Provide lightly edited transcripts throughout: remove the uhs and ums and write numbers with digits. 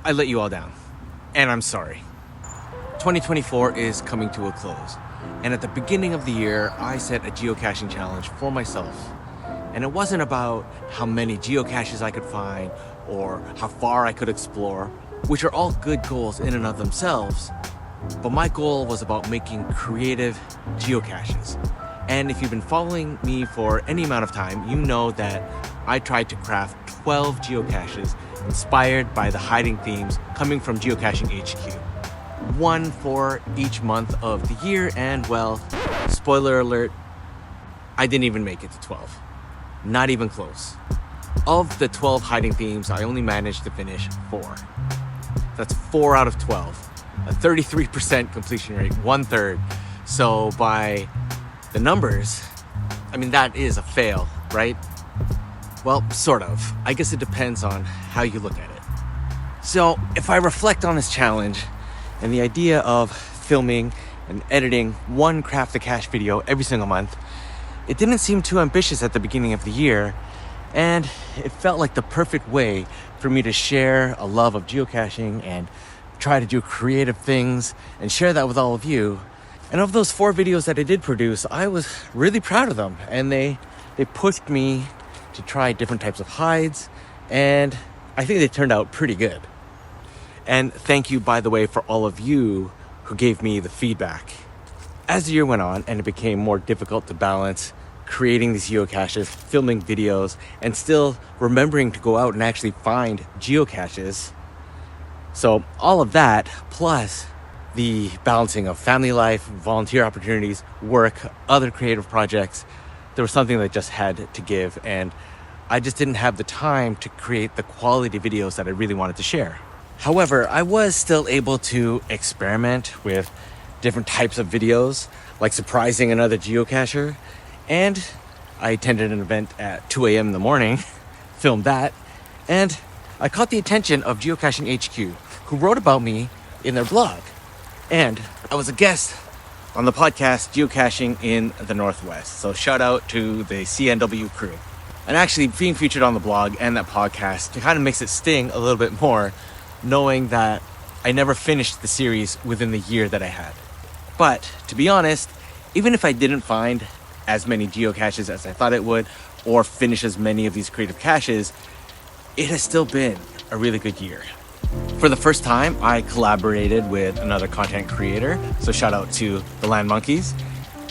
I let you all down, and I'm sorry. 2024 is coming to a close, and at the beginning of the year, I set a geocaching challenge for myself. And it wasn't about how many geocaches I could find or how far I could explore, which are all good goals in and of themselves, but my goal was about making creative geocaches. And if you've been following me for any amount of time, you know that I tried to craft 12 geocaches inspired by the hiding themes coming from Geocaching HQ. One for each month of the year, and well, spoiler alert, I didn't even make it to 12. Not even close. Of the 12 hiding themes, I only managed to finish 4. That's 4 out of 12. A 33% completion rate, 1/3. So by the numbers, I mean, that is a fail, right? Well, sort of. I guess it depends on how you look at it. So if I reflect on this challenge and the idea of filming and editing one CraftACache video every single month, it didn't seem too ambitious at the beginning of the year, and it felt like the perfect way for me to share a love of geocaching and try to do creative things and share that with all of you. And of those 4 videos that I did produce, I was really proud of them, and they pushed me to try different types of hides, and I think they turned out pretty good. And thank you, by the way, for all of you who gave me the feedback. As the year went on and it became more difficult to balance creating these geocaches, filming videos, and still remembering to go out and actually find geocaches. So all of that, plus the balancing of family life, volunteer opportunities, work, other creative projects, there was something that just had to give, and I just didn't have the time to create the quality videos that I really wanted to share. However, I was still able to experiment with different types of videos, like surprising another geocacher, and I attended an event at 2 a.m. in the morning, filmed that, and I caught the attention of Geocaching HQ, who wrote about me in their blog. And I was a guest on the podcast Geocaching in the Northwest, so shout out to the CNW crew. And actually being featured on the blog and that podcast, it kind of makes it sting a little bit more, knowing that I never finished the series within the year that I had. But to be honest, even if I didn't find as many geocaches as I thought it would, or finish as many of these creative caches, it has still been a really good year. For the first time, I collaborated with another content creator, so shout out to the Land Monkeys,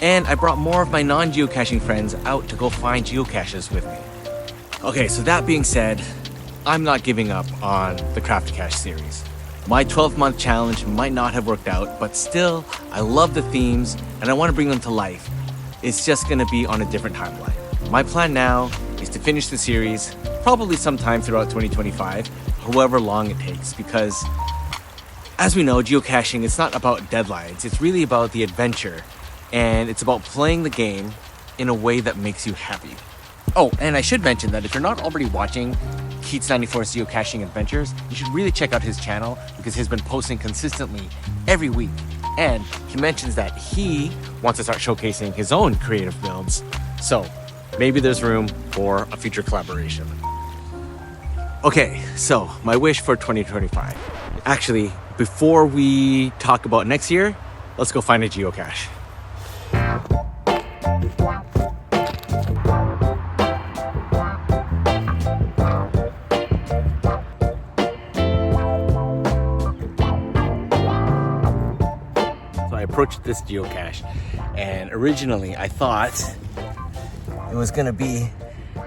and I brought more of my non-geocaching friends out to go find geocaches with me. Okay, so that being said, I'm not giving up on the CraftACache series. My 12-month challenge might not have worked out, but still, I love the themes and I want to bring them to life. It's just going to be on a different timeline. My plan now is to finish the series probably sometime throughout 2025, however long it takes, because as we know, geocaching, it's not about deadlines. It's really about the adventure, and it's about playing the game in a way that makes you happy. Oh, and I should mention that if you're not already watching Keats94's Geocaching Adventures, you should really check out his channel, because he's been posting consistently every week. And he mentions that he wants to start showcasing his own creative builds. So maybe there's room for a future collaboration. Okay, so my wish for 2025. Actually, before we talk about next year, let's go find a geocache. I approached this geocache, and originally I thought it was gonna be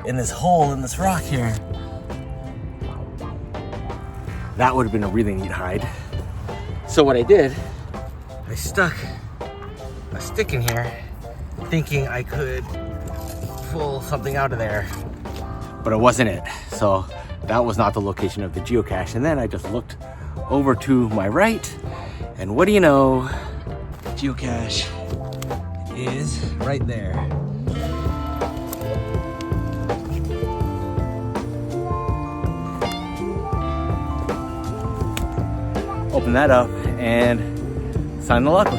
in this hole in this rock here. That would have been a really neat hide. So what I did, I stuck a stick in here thinking I could pull something out of there, but it wasn't it. So that was not the location of the geocache. And then I just looked over to my right, and what do you know? Geocache is right there. Open that up and sign the logbook.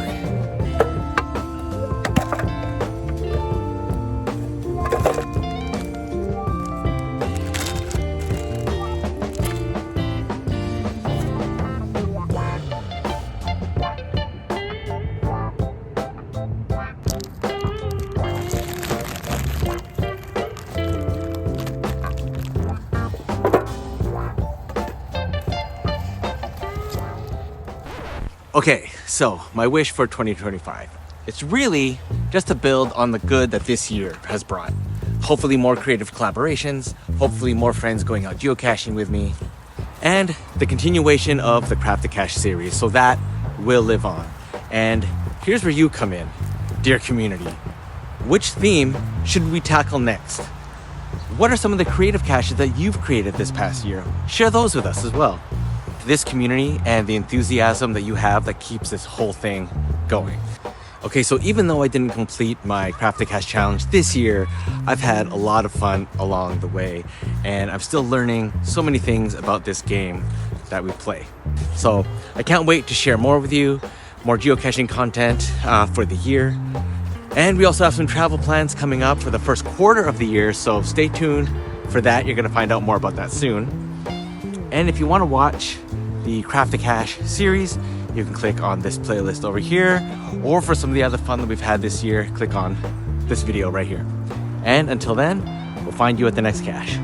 Okay, so my wish for 2025. It's really just to build on the good that this year has brought. Hopefully more creative collaborations, hopefully more friends going out geocaching with me, and the continuation of the CraftACache series, so that will live on. And here's where you come in, dear community. Which theme should we tackle next? What are some of the creative caches that you've created this past year? Share those with us as well. This community and the enthusiasm that you have that keeps this whole thing going. Okay, so even though I didn't complete my CraftACache challenge this year, I've had a lot of fun along the way, and I'm still learning so many things about this game that we play. So I can't wait to share more with you, more geocaching content for the year. And we also have some travel plans coming up for the first quarter of the year, so stay tuned for that. You're gonna find out more about that soon. And if you wanna watch the CraftACache series, you can click on this playlist over here, or for some of the other fun that we've had this year, click on this video right here. And until then, we'll find you at the next cache.